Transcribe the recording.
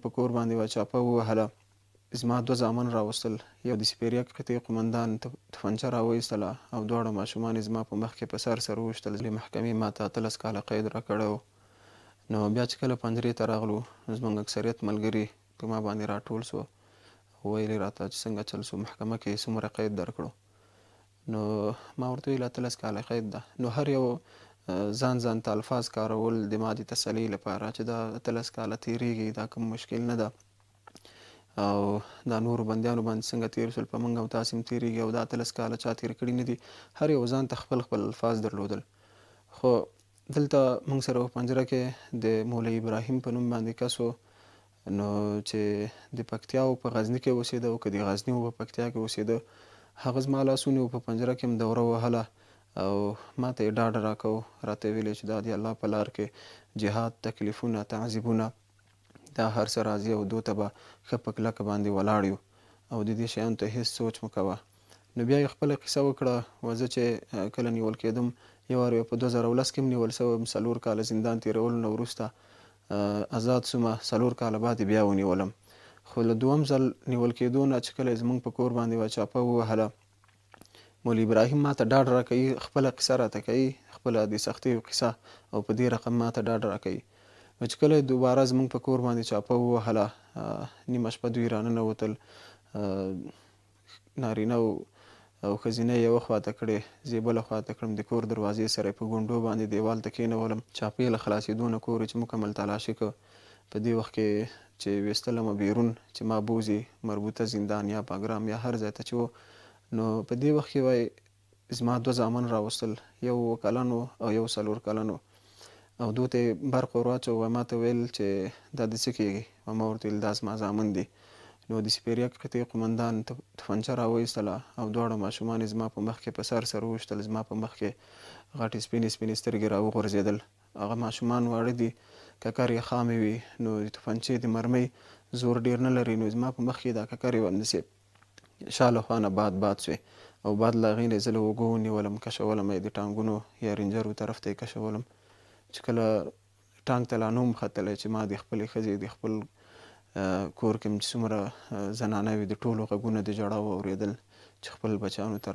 زموږ په کور باندې یوه چاپه ووهله. زما 2 زامن راوستل، یو د سپېریا قطعې قمندان توپنچه راوایستله او دواړه ماشومان یې زما په مخ کې په سر وویشتل. محکمې ما ته 18 کاله قید راکړی و. نو بیا چې کله پنجرې ته راغلو، زموږ اکثریت ملګري په ما باندې راټول سو، ویل یې راته چې څنګه چل سو، محکمه کې څومره قید درکړو. نو ما ورته ویل 18 کاله قید ده. نو هر یو ځان ته الفاظ کارول د ما د تسلۍ لپاره چې دا 18 کاله تېرېږي، دا کوم مشکل نه ده او دا نورو بندیانو باندې څنګه تېر شول، په موږ او تاسې هم تېرېږي او دا 18 کاله چا تېر کړي نه دي. هر یو ځان ته خپل الفاظ درلودل. خو دلته موږ سره په پنجره کې د مولوي ابراهیم په نوم باندې کس و، نو چې د پکتیا و په غزني کې اوسېده او که د غزني و په پکتیا کې اوسېده، هغه زما لاسونی و په پنجره کې هم دوره وهله او ما ته یې ډاډ راکو، راته یې ویلې چې دا د الله په لار کې جهاد، تکلیفونه، تعذیبونه، دا هر څه راځي او دو ته به ښه په کلکه باندې ولاړ یو او د دې شیانو ته هېڅ سوچ مه کوه. نو بیا یې خپله قصه وکړه. زه چې کله نیول کېدم، یو وار په 2010 کې هم نیول سوی وم، 4 کاله زندان تېرولو نه وروسته ازاد سومه، 4 کاله بعد بیا ونیولم. خو له دوم ځل نیول کېدو نه چې کله یې زموږ په کور باندې یوه چاپه ووهله، مولوي ابراهیم ما ته ډاډ راکوي، خپله قصه راته کوي، خپله د سختیو قصه، او په دې رقم ما ته ډاډ راکوي. نو چې کله یې دوباره زموږ په کور باندې چاپه ووهله، نیمه شپه دوی راننوتل، نارینه او ښځینه یې یوه خواته کړې، زه یې بله خواته کړم، د کور دروازې سره یې په ګونډو باندې دیوال ته کېنولم. چاپې له خلاصېدو نه کور یې چې مکمل تلاشي کړ. په دې وخت کې چې ویستلمه بیرون چې ما بوځي مربوطه زندان یا باګرام یا هر ځای ته چې و، نو په دې وخت کې وایي زما 2 زامن راوستل، یو 7 کلن و او یو 4 کلن و او دوی ته یې برق ور واچوه. ما ته ویل چې دا د څه کېږي؟ او ما ورته ویل دا زما زامن دي. نو د سپېریا قطعې قمندان توپنچه راوایستله او دواړه ماشومان یې زما په مخ کې په سر وویشتل. زما په مخ کې غټې سپینې سترګې راوغورځېدل. هغه ماشومان واړه دي، ککر یې خامې وي، نو د توپنچې د مرمۍ زور ډېر نه لري. نو زما په مخ کې دا ککر یې همداسې شا له خوا نه باد سوې او باد له هغې نه یې زه له اوږو ونیولم، کشولم یې د ټانګونو یا رینجرو طرف ته یې کشولم. چې کله ټانک ته لا نه وم ختلی چې ما د خپلې ښځې د خپل کور کې چې څومره زنانه وي د ټولو غږونه د ژړاو اورېدل چې خپل بچیانو ته